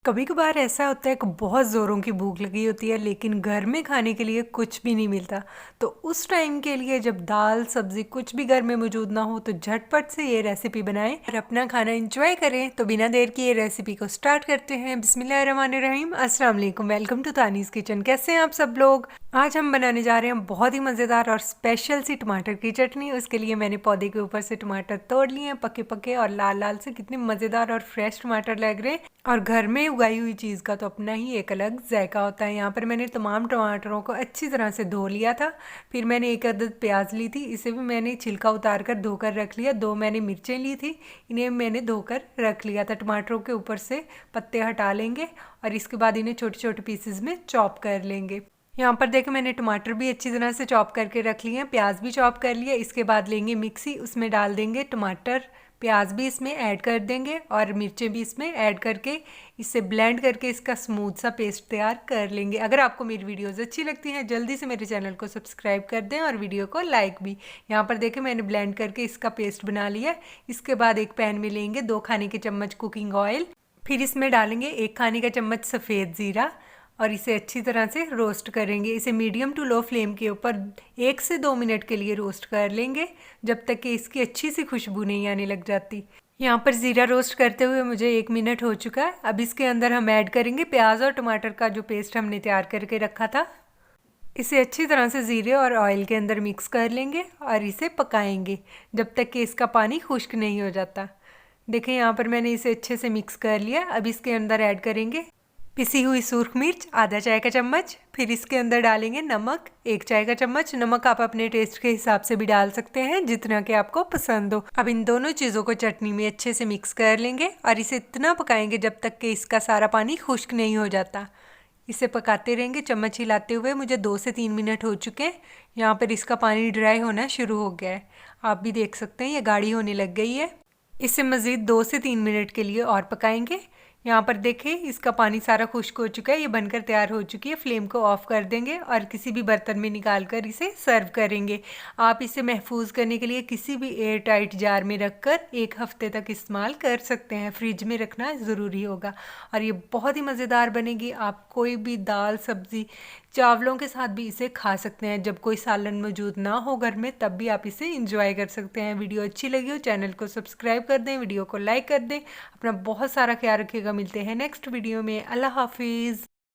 कभी कभार ऐसा होता है कि बहुत ज़ोरों की भूख लगी होती है लेकिन घर में खाने के लिए कुछ भी नहीं मिलता। तो उस टाइम के लिए जब दाल सब्ज़ी कुछ भी घर में मौजूद ना हो तो झटपट से ये रेसिपी बनाएं और अपना खाना एंजॉय करें। तो बिना देर की ये रेसिपी को स्टार्ट करते हैं। बिस्मिल्लाहिर्रहमानिर्रहीम, अस्सलाम वालेकुम, वेलकम टू तानीज़ किचन। कैसे हैं आप सब लोग? आज हम बनाने जा रहे हैं बहुत ही मज़ेदार और स्पेशल सी टमाटर की चटनी। उसके लिए मैंने पौधे के ऊपर से टमाटर तोड़ लिए हैं, पके पके और लाल लाल से। कितने मज़ेदार और फ्रेश टमाटर लग रहे हैं। और घर में उगाई हुई चीज़ का तो अपना ही एक अलग जायका होता है। यहाँ पर मैंने तमाम टमाटरों को अच्छी तरह से धो लिया था। फिर मैंने एक अदद प्याज ली थी, इसे भी मैंने छिलका उतार कर धोकर रख लिया। 2 मैंने मिर्चें ली थी, इन्हें मैंने धोकर रख लिया था। टमाटरों के ऊपर से पत्ते हटा लेंगे और इसके बाद इन्हें छोटे छोटे पीसेस में चॉप कर लेंगे। यहाँ पर देखें, मैंने टमाटर भी अच्छी तरह से चॉप करके रख लिए हैं, प्याज भी चॉप कर लिया। इसके बाद लेंगे मिक्सी, उसमें डाल देंगे टमाटर, प्याज भी इसमें ऐड कर देंगे और मिर्चें भी इसमें ऐड करके इसे ब्लेंड करके इसका स्मूथ सा पेस्ट तैयार कर लेंगे। अगर आपको मेरी वीडियोस अच्छी लगती हैं जल्दी से मेरे चैनल को सब्सक्राइब कर दें और वीडियो को लाइक भी। यहाँ पर देखें, मैंने ब्लेंड करके इसका पेस्ट बना लिया। इसके बाद एक पैन में लेंगे 2 खाने के चम्मच कुकिंग ऑयल, फिर इसमें डालेंगे 1 खाने का चम्मच सफ़ेद ज़ीरा और इसे अच्छी तरह से रोस्ट करेंगे। इसे मीडियम टू लो फ्लेम के ऊपर 1 से 2 मिनट के लिए रोस्ट कर लेंगे, जब तक कि इसकी अच्छी सी खुशबू नहीं आने लग जाती। यहाँ पर ज़ीरा रोस्ट करते हुए मुझे 1 मिनट हो चुका है। अब इसके अंदर हम ऐड करेंगे प्याज और टमाटर का जो पेस्ट हमने तैयार करके रखा था। इसे अच्छी तरह से ज़ीरे और ऑयल के अंदर मिक्स कर लेंगे और इसे पकाएंगे जब तक कि इसका पानी खुश्क नहीं हो जाता। देखें, यहाँ पर मैंने इसे अच्छे से मिक्स कर लिया। अब इसके अंदर ऐड करेंगे पिसी हुई सूर्ख मिर्च आधा चाय का चम्मच, फिर इसके अंदर डालेंगे नमक 1 चाय का चम्मच। नमक आप अपने टेस्ट के हिसाब से भी डाल सकते हैं, जितना कि आपको पसंद हो। अब इन दोनों चीज़ों को चटनी में अच्छे से मिक्स कर लेंगे और इसे इतना पकाएंगे जब तक कि इसका सारा पानी खुश्क नहीं हो जाता। इसे पकाते रहेंगे चम्मच हिलाते हुए। मुझे 2 से 3 मिनट हो चुके हैं। यहाँ पर इसका पानी ड्राई होना शुरू हो गया है, आप भी देख सकते हैं ये गाढ़ी होने लग गई है। इसे मज़ीद 2 से 3 मिनट के लिए और पकाएंगे। यहाँ पर देखें, इसका पानी सारा खुश्क हो चुका है, ये बनकर तैयार हो चुकी है। फ्लेम को ऑफ कर देंगे और किसी भी बर्तन में निकाल कर इसे सर्व करेंगे। आप इसे महफूज करने के लिए किसी भी एयर टाइट जार में रखकर 1 हफ्ते तक इस्तेमाल कर सकते हैं। फ्रिज में रखना ज़रूरी होगा और ये बहुत ही मज़ेदार बनेगी। आप कोई भी दाल सब्ज़ी चावलों के साथ भी इसे खा सकते हैं। जब कोई सालन मौजूद ना हो घर में तब भी आप इसे इंजॉय कर सकते हैं। वीडियो अच्छी लगी हो चैनल को सब्सक्राइब कर दें, वीडियो को लाइक कर दें। अपना बहुत सारा ख्याल रखिएगा। मिलते हैं नेक्स्ट वीडियो में। अल्लाह हाफिज़।